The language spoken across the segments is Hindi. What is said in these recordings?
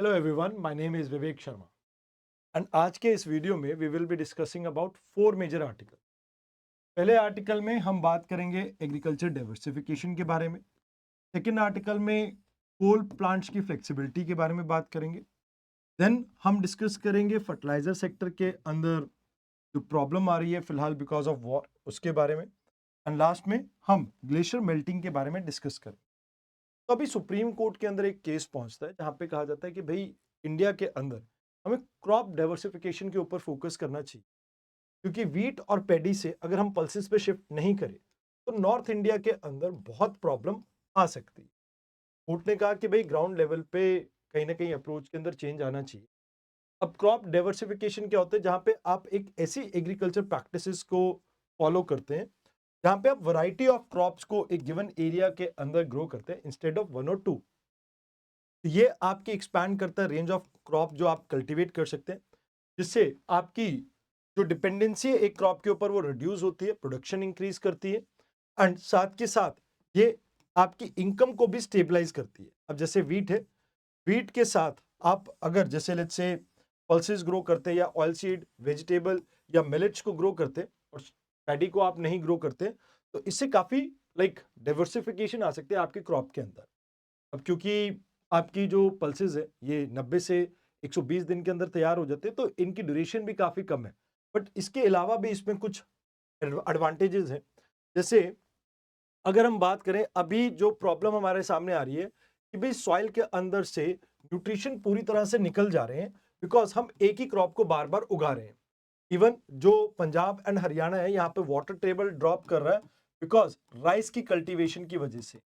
Hello everyone, my name is Vivek Sharma and आज के इस वीडियो में we will be discussing about four major article. पहले आर्टिकल में हम बात करेंगे एग्रीकल्चर डाइवर्सिफिकेशन के बारे में। सेकेंड आर्टिकल में कोल प्लांट्स की फ्लेक्सिबिलिटी के बारे में बात करेंगे। देन हम डिस्कस करेंगे फर्टिलाइजर सेक्टर के अंदर जो प्रॉब्लम आ रही है फिलहाल बिकॉज ऑफ वॉर, उसके बारे में। एंड लास्ट में हम ग्लेशियर मेल्टिंग के बारे में डिस्कस करेंगे। तो अभी सुप्रीम कोर्ट के अंदर एक केस पहुंचता है जहां पे कहा जाता है कि भाई इंडिया के अंदर हमें क्रॉप डाइवर्सिफिकेशन के ऊपर फोकस करना चाहिए, क्योंकि वीट और पैडी से अगर हम पल्सेस पे शिफ्ट नहीं करें तो नॉर्थ इंडिया के अंदर बहुत प्रॉब्लम आ सकती है। कोर्ट ने कहा कि भाई ग्राउंड लेवल पे कहीं ना कहीं अप्रोच के अंदर चेंज आना चाहिए। अब क्रॉप डाइवर्सिफिकेशन क्या होता है, जहां पे आप एक ऐसी एग्रीकल्चर प्रैक्टिसेस को फॉलो करते हैं जहां पे आप वैरायटी ऑफ क्रॉप्स को एक गिवन एरिया के अंदर ग्रो करते हैं इंस्टेड ऑफ वन और टू। ये आपकी एक्सपैंड करता है रेंज ऑफ क्रॉप जो आप कल्टीवेट कर सकते हैं, जिससे आपकी जो डिपेंडेंसी है एक क्रॉप के ऊपर वो रिड्यूस होती है, प्रोडक्शन इंक्रीज करती है एंड साथ के साथ ये आपकी इनकम को भी स्टेबलाइज करती है। अब जैसे वीट है, वीट के साथ आप अगर जैसे लेट्स से पल्सेस ग्रो करते हैं या ऑयल सीड वेजिटेबल या मिलेट्स को ग्रो करते हैं और पैडी को आप नहीं ग्रो करते, तो इससे काफी डाइवर्सिफिकेशन आ सकते हैं आपके क्रॉप के अंदर। अब क्योंकि आपकी जो पल्सेस है ये 90 से 120 दिन के अंदर तैयार हो जाते हैं, तो इनकी ड्यूरेशन भी काफी कम है। बट इसके अलावा भी इसमें कुछ एडवांटेजेस हैं। जैसे अगर हम बात करें, अभी जो प्रॉब्लम हमारे सामने आ रही है कि भाई सॉइल के अंदर से न्यूट्रिशन पूरी तरह से निकल जा रहे हैं, बिकॉज हम एक ही क्रॉप को बार बार उगा रहे हैं। इवन जो पंजाब एंड हरियाणा है, यहाँ पे वाटर टेबल ड्रॉप कर रहा है बिकॉज राइस की कल्टीवेशन की वजह से।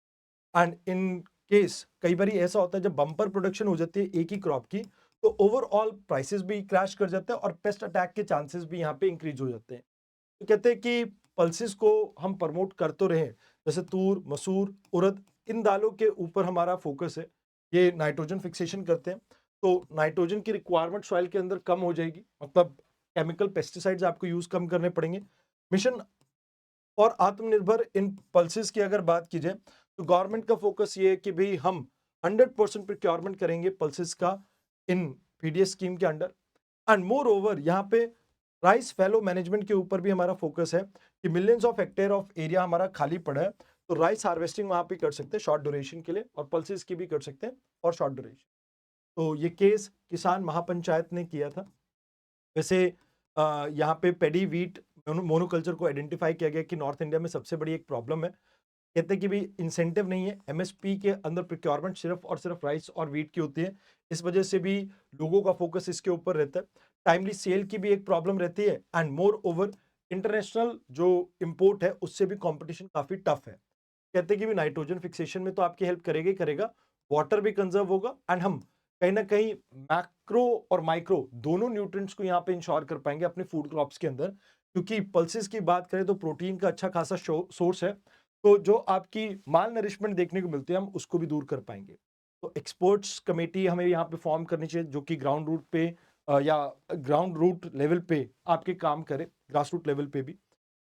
एंड इन केस कई बार ऐसा होता है जब बम्पर प्रोडक्शन हो जाती है एक ही क्रॉप की, तो ओवरऑल प्राइसेस भी क्रैश कर जाते हैं और पेस्ट अटैक के चांसेस भी यहाँ पे इंक्रीज हो जाते हैं। तो कहते हैं कि पल्सेस को हम प्रमोट कर तो रहे, जैसे तूर, मसूर, उड़द, इन दालों के ऊपर हमारा फोकस है। ये नाइट्रोजन फिक्सेशन करते हैं, तो नाइट्रोजन की रिक्वायरमेंट सॉइल के अंदर कम हो जाएगी, मतलब केमिकल पेस्टिसाइड्स आपको यूज कम करने पड़ेंगे। मिशन और आत्मनिर्भर इन पल्सेस की अगर बात की जाए, तो गवर्नमेंट का फोकस ये है कि भाई हम 100% प्रिक्योरमेंट करेंगे पल्सेस का इन पीडीएस स्कीम के अंडर। एंड मोर ओवर यहाँ पे राइस फैलो मैनेजमेंट के ऊपर भी हमारा फोकस है कि millions of hectare of area हमारा खाली पड़ा है, तो राइस हार्वेस्टिंग वहां पे कर सकते हैं शॉर्ट ड्यूरेशन के लिए, और पल्सेस की भी कर सकते हैं और शॉर्ट ड्यूरेशन। तो ये केस किसान महापंचायत ने किया था। वैसे यहाँ पे पेडी वीट मोनोकल्चर को आइडेंटिफाई किया गया कि नॉर्थ इंडिया में सबसे बड़ी एक प्रॉब्लम है। कहते हैं कि भी इंसेंटिव नहीं है, एमएसपी के अंदर प्रिक्योरमेंट सिर्फ और सिर्फ राइस और वीट की होती है। इस वजह से भी लोगों का फोकस इसके ऊपर रहता है। टाइमली सेल की भी एक प्रॉब्लम रहती है एंड मोर ओवर इंटरनेशनल जो इंपोर्ट है उससे भी कंपटीशन काफी टफ है। कहते हैं कि भी नाइट्रोजन फिक्सेशन में तो आपकी हेल्प करेगा ही करेगा, वाटर भी कंजर्व होगा एंड हम कहीं ना कहीं मैक्रो और माइक्रो दोनों न्यूट्रिएंट्स को यहाँ पे इंश्योर कर पाएंगे अपने फूड क्रॉप्स के अंदर। क्योंकि पल्सेस की बात करें तो प्रोटीन का अच्छा खासा सोर्स है, तो जो आपकी माल नरिशमेंट देखने को मिलती है हम उसको भी दूर कर पाएंगे। तो एक्सपर्ट्स कमेटी हमें यहाँ पे फॉर्म करनी चाहिए जो कि ग्राउंड रूट पे या ग्राउंड रूट लेवल पे आपके काम करे, ग्रास रूट लेवल पे भी।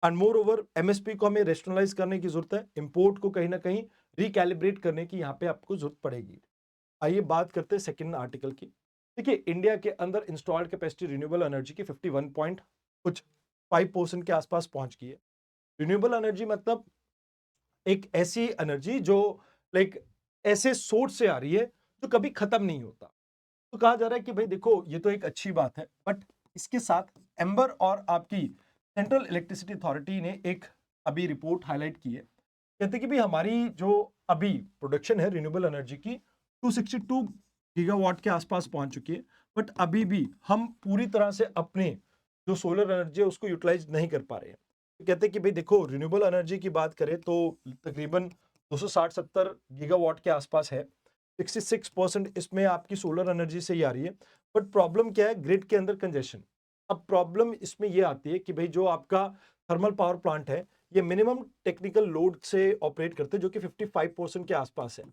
एंड मोर ओवर एमएसपी को हमें रेशनलाइज करने की जरूरत है, इंपोर्ट को कहीं ना कहीं रिकैलिब्रेट करने की यहाँ पे आपको जरूरत पड़ेगी। आइए बात करते हैं सेकंड आर्टिकल की। देखिए, इंडिया के अंदर इंस्टॉल्ड कैपेसिटी रिन्यूएबल एनर्जी की 51 पॉइंट कुछ 5% के आसपास पहुंच गई है। रिन्यूएबल एनर्जी मतलब एक ऐसी एनर्जी जो लाइक ऐसे सोर्स से आ रही है जो कभी खत्म नहीं होता। तो कहा जा रहा है कि भाई देखो, ये तो एक अच्छी बात है, बट इसके साथ एम्बर और आपकी सेंट्रल इलेक्ट्रिसिटी अथॉरिटी ने एक अभी रिपोर्ट हाईलाइट की है। कहते हैं कि भाई हमारी जो अभी प्रोडक्शन है रिन्यूएबल एनर्जी की 262 गीगावाट के आसपास पहुंच चुकी है, बट अभी भी हम पूरी तरह से अपने जो सोलर एनर्जी है उसको यूटिलाइज नहीं कर पा रहे हैं। तो कहते हैं कि भाई देखो, रिन्यूएबल एनर्जी की बात करें तो तकरीबन 260-70 गीगावाट के आसपास है। 66% इसमें आपकी सोलर एनर्जी से ही आ रही है। बट प्रॉब्लम क्या है, ग्रिड के अंदर कंजेशन। अब प्रॉब्लम इसमें यह आती है कि भाई जो आपका थर्मल पावर प्लांट है, ये मिनिमम टेक्निकल लोड से ऑपरेट करते हैं जो कि 55% के आसपास है।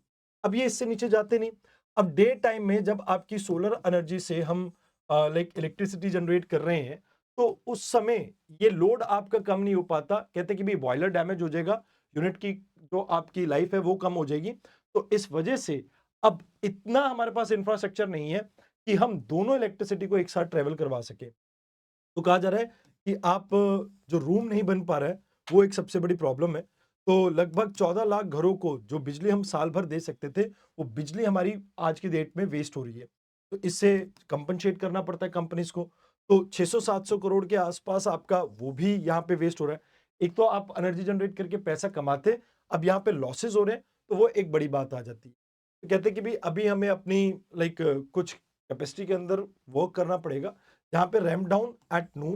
अब ये इससे नीचे जाते नहीं। अब डे टाइम में जब आपकी सोलर एनर्जी से हम इलेक्ट्रिसिटी जनरेट कर रहे हैं, तो उस समय ये लोड आपका कम नहीं हो पाता। कहते हैं कि भाई बॉयलर डैमेज हो जाएगा, यूनिट की जो आपकी लाइफ है वो कम हो जाएगी। तो इस वजह से अब इतना हमारे पास इंफ्रास्ट्रक्चर नहीं है कि हम दोनों इलेक्ट्रिसिटी को एक साथ ट्रेवल करवा सके। तो कहा जा रहा है कि आप जो रूम नहीं बन पा रहा है वो एक सबसे बड़ी प्रॉब्लम है। तो लगभग 14 लाख घरों को जो बिजली हम साल भर दे सकते थे, वो बिजली हमारी आज की डेट में वेस्ट हो रही है। तो इससे कंपनसेट करना पड़ता है कंपनीज को। तो 600-700 करोड़ के आसपास आपका वो भी यहाँ पे वेस्ट हो रहा है। एक तो आप एनर्जी जनरेट करके पैसा कमाते, अब यहाँ पे लॉसेस हो रहे हैं, तो वो एक बड़ी बात आ जाती है। तो कहते हैं कि भाई अभी हमें अपनी लाइक कुछ कैपेसिटी के अंदर वर्क करना पड़ेगा, जहाँ पे रैंप डाउन एट नून,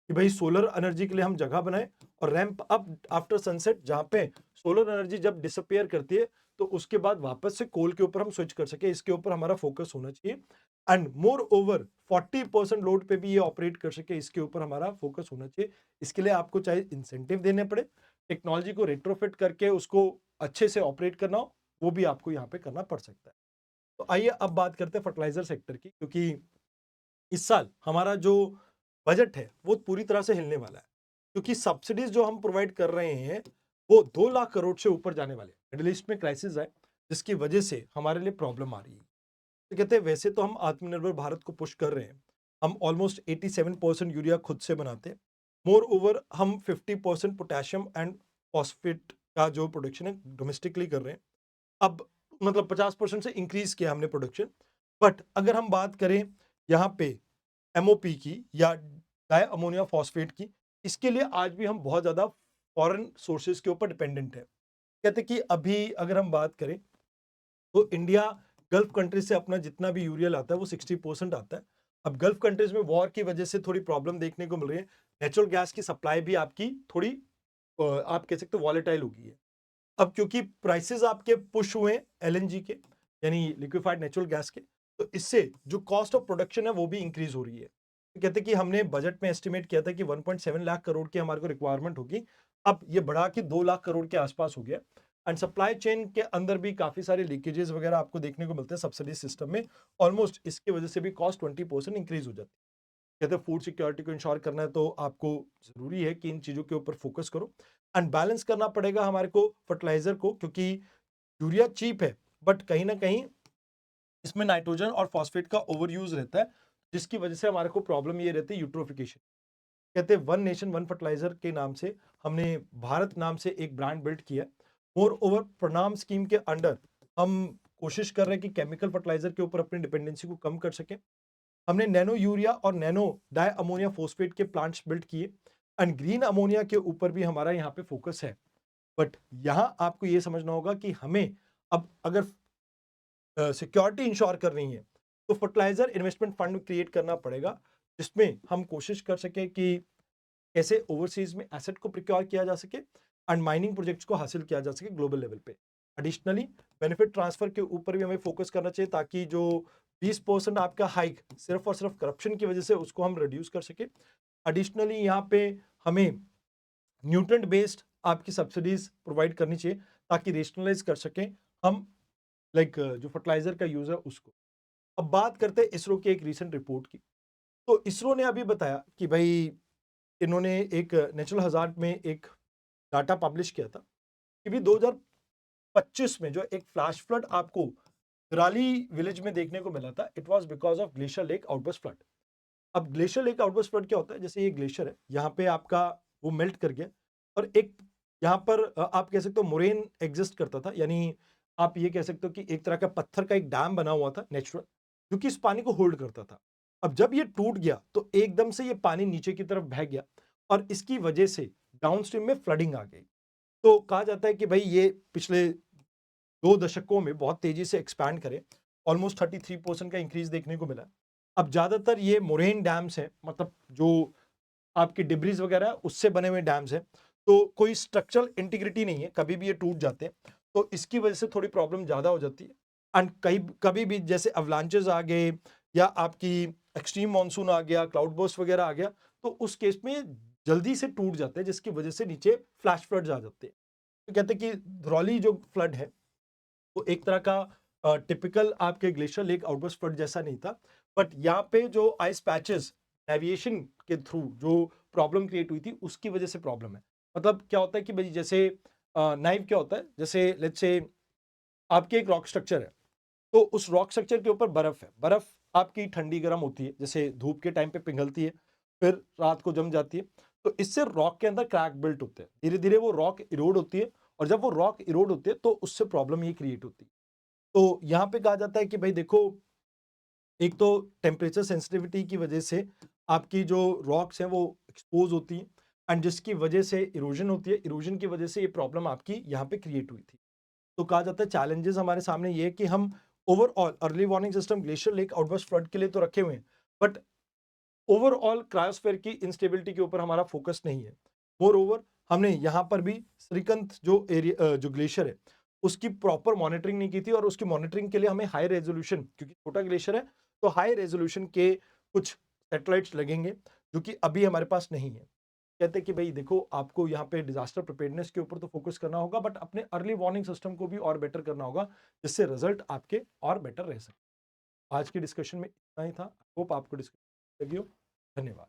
कि भाई सोलर एनर्जी के लिए हम जगह बनाएं, और रैंप अप आफ्टर सनसेट, जहाँ पे सोलर एनर्जी जब डिसअपियर करती है तो उसके बाद वापस से कोल के ऊपर हम स्विच कर सके। इसके ऊपर हमारा फोकस होना चाहिए। एंड मोर ओवर 40% लोड पे भी ये ऑपरेट कर सके, इसके ऊपर हमारा फोकस होना चाहिए। इसके लिए आपको चाहे इंसेंटिव देने पड़े, टेक्नोलॉजी को रेट्रोफिट करके उसको अच्छे से ऑपरेट करना हो, वो भी आपको यहाँ पे करना पड़ सकता है। तो आइए अब बात करते हैं फर्टिलाइजर सेक्टर की, क्योंकि इस साल हमारा जो बजट है वो पूरी तरह से हिलने वाला है, क्योंकि सब्सिडीज जो हम प्रोवाइड कर रहे हैं वो 2 लाख करोड़ से ऊपर जाने वाले हैं। मिडिल ईस्ट में क्राइसिस है, जिसकी वजह से हमारे लिए प्रॉब्लम आ रही है। तो कहते हैं वैसे तो हम आत्मनिर्भर भारत को पुश कर रहे हैं, हम ऑलमोस्ट 87% यूरिया खुद से बनाते हैं। मोर ओवर हम 50% पोटेशियम एंड फॉस्फेट का जो प्रोडक्शन है डोमेस्टिकली कर रहे हैं। अब मतलब 50% से इंक्रीज किया हमने प्रोडक्शन। बट अगर हम बात करें यहाँ पे एमओपी की या डाई अमोनिया फॉस्फेट की, इसके लिए आज भी हम बहुत ज़्यादा फॉरेन सोर्सेज के ऊपर डिपेंडेंट है। कहते कि अभी अगर हम बात करें तो इंडिया गल्फ कंट्रीज से अपना जितना भी यूरिया लाता है वो 60% आता है। अब गल्फ कंट्रीज में वॉर की वजह से थोड़ी प्रॉब्लम देखने को मिल रही है। नेचुरल गैस की सप्लाई भी आपकी थोड़ी आप कह सकते हो वॉलेटाइल हो गई है। अब क्योंकि प्राइसेस आपके पुश हुए एलएनजी के, यानी लिक्विफाइड नेचुरल गैस के, तो इससे जो कॉस्ट ऑफ प्रोडक्शन है वो भी इंक्रीज हो रही है। तो कहते हैं कि हमने बजट में एस्टिमेट किया था कि 1.7 लाख करोड़ की हमारे को रिक्वायरमेंट होगी, अब ये बढ़ा के 2 लाख करोड़ के आसपास हो गया। एंड सप्लाई चेन के अंदर भी काफी सारे लीकेजेस वगैरह आपको देखने को मिलते हैं सब्सिडी सिस्टम में। ऑलमोस्ट इसकी वजह से भी कॉस्ट 20% इंक्रीज हो जाती है। कहते हैं फूड सिक्योरिटी को इंश्योर करना है तो आपको जरूरी है कि इन चीजों के ऊपर फोकस करो। एंड बैलेंस करना पड़ेगा हमारे को फर्टिलाइजर को, क्योंकि यूरिया चीप है बट कहीं ना कहीं इसमें नाइट्रोजन और फॉस्फेट का ओवर यूज रहता है, जिसकी वजह से हमारे को प्रॉब्लम ये रहती है यूट्रोफिकेशन। कहते हैं वन नेशन वन फर्टिलाइजर के नाम से हमने भारत नाम से एक ब्रांड बिल्ड किया। मोर ओवर प्रणाम स्कीम के अंडर हम कोशिश कर रहे हैं कि केमिकल फर्टिलाइजर के ऊपर अपनी डिपेंडेंसी को कम कर सके। हमने नैनो यूरिया और नैनो डाई अमोनिया फोस्फेट के प्लांट्स बिल्ड किए। एंड ग्रीन अमोनिया के ऊपर भी हमारा यहाँ पे फोकस है। बट यहाँ आपको ये समझना होगा कि हमें अब अगर सिक्योरिटी इंश्योर करनी है तो फर्टिलाइजर इन्वेस्टमेंट फंड क्रिएट करना पड़ेगा, जिसमें हम कोशिश कर सके कि कैसे ओवरसीज में एसेट को प्रिक्योर किया जा सके एंड माइनिंग प्रोजेक्ट्स को हासिल किया जा सके ग्लोबल लेवल पे। एडिशनली बेनिफिट ट्रांसफर के ऊपर भी हमें फोकस करना चाहिए, ताकि जो 20% आपका हाइक सिर्फ और सिर्फ करप्शन की वजह से उसको हम रिड्यूस कर सके। एडिशनली यहाँ पे हमें न्यूट्रेंट बेस्ड आपकी सब्सिडीज प्रोवाइड करनी चाहिए, ताकि रेशनलाइज कर सकें हम जो फर्टिलाइजर का यूज है उसको। अब बात करते हैं इसरो की एक रीसेंट रिपोर्ट की। तो इसरो ने अभी बताया कि भाई इन्होंने एक नेचुरल हजार्ड में एक डाटा पब्लिश किया था कि भी 2025 में जो एक फ्लैश फ्लड आपको विराली विलेज में देखने को मिला था, it was because of glacier lake outburst flood. अब ग्लेशियर लेक आउटबर्स्ट फ्लड क्या होता है, जैसे ये ग्लेशियर है, यहाँ पे आपका वो मेल्ट कर गया, और एक यहाँ पर आप कह सकते हो मोरेन एग्जिस्ट करता था, यानी आप ये कह सकते हो कि एक तरह का पत्थर का एक डैम बना हुआ था नेचुरल, जो कि इस पानी को होल्ड करता था। अब जब ये टूट गया तो एकदम से ये पानी नीचे की तरफ बह गया, और इसकी वजह से डाउनस्ट्रीम में फ्लडिंग आ गई। तो कहा जाता है कि भाई ये पिछले 2 दशकों में बहुत तेजी से एक्सपैंड करे, ऑलमोस्ट 33% का इंक्रीज देखने को मिला। अब ज्यादातर ये मोरेन डैम्स हैं, मतलब जो आपकी डिब्रीज वगैरह है, उससे बने हुए डैम्स हैं, तो कोई स्ट्रक्चरल इंटीग्रिटी नहीं है, कभी भी ये टूट जाते हैं। तो इसकी वजह से थोड़ी प्रॉब्लम ज्यादा हो जाती है। एंड कहीं कभी भी जैसे अवलांचेस आ गए या आपकी एक्सट्रीम मानसून आ गया, क्लाउड बर्स्ट वगैरह आ गया, तो उस केस में जल्दी से टूट जाते हैं, जिसकी वजह से नीचे फ्लैश फ्लड्स आ जाते हैं। तो कहते हैं कि धरौली जो फ्लड है वो एक तरह का टिपिकल आपके ग्लेशियर लेक आउटबर्स्ट फ्लड जैसा नहीं था, बट यहाँ पे जो आइस पैचेस एविएशन के थ्रू जो प्रॉब्लम क्रिएट हुई थी उसकी वजह से प्रॉब्लम है। मतलब क्या होता है कि भाई जैसे नाइफ क्या होता है, जैसे लेट्स से आपके एक रॉक स्ट्रक्चर है, तो उस रॉक स्ट्रक्चर के ऊपर बर्फ है। बर्फ आपकी ठंडी गर्म होती है, जैसे धूप के टाइम पे पिघलती है, फिर रात को जम जाती है। तो इससे रॉक के अंदर क्रैक बिल्ट होते हैं। धीरे-धीरे वो रॉक इरोड होती है और जब वो रॉक इरोड होती है तो उससे प्रॉब्लम ये क्रिएट होती है। तो यहाँ पे कहा जाता है कि भाई देखो, एक तो टेम्परेचर सेंसिटिविटी की वजह से आपकी जो रॉक्स हैं वो एक्सपोज़ होती हैं एंड जिसकी वजह से इरोजन होती है। इरोजन की वजह से ये प्रॉब्लम आपकी यहाँ पे क्रिएट हुई थी। तो कहा जाता है चैलेंजेस हमारे सामने ये है कि हम overall early warning system glacier lake outburst flood के लिए तो रखे हुए हैं, बट ओवरऑल क्रायोस्फीयर की इंस्टेबिलिटी के ऊपर हमारा फोकस नहीं है। मोर ओवर हमने यहाँ पर भी श्रीकंठ जो एरिया जो ग्लेशियर है उसकी प्रॉपर मॉनिटरिंग नहीं की थी और उसकी मॉनिटरिंग के लिए हमें हाई रेजोल्यूशन, क्योंकि छोटा ग्लेशियर है तो हाई रेजोल्यूशन के कुछ सैटेलाइट्स लगेंगे जो कि अभी हमारे पास नहीं है। कहते हैं कि भाई देखो, आपको यहाँ पे डिजास्टर प्रिपेयर्डनेस के ऊपर तो फोकस करना होगा, बट अपने अर्ली वार्निंग सिस्टम को भी और बेटर करना होगा, जिससे रिजल्ट आपके और बेटर रह सके। आज की डिस्कशन में इतना ही था। होप आपको डिस्कशन लगी हो। धन्यवाद।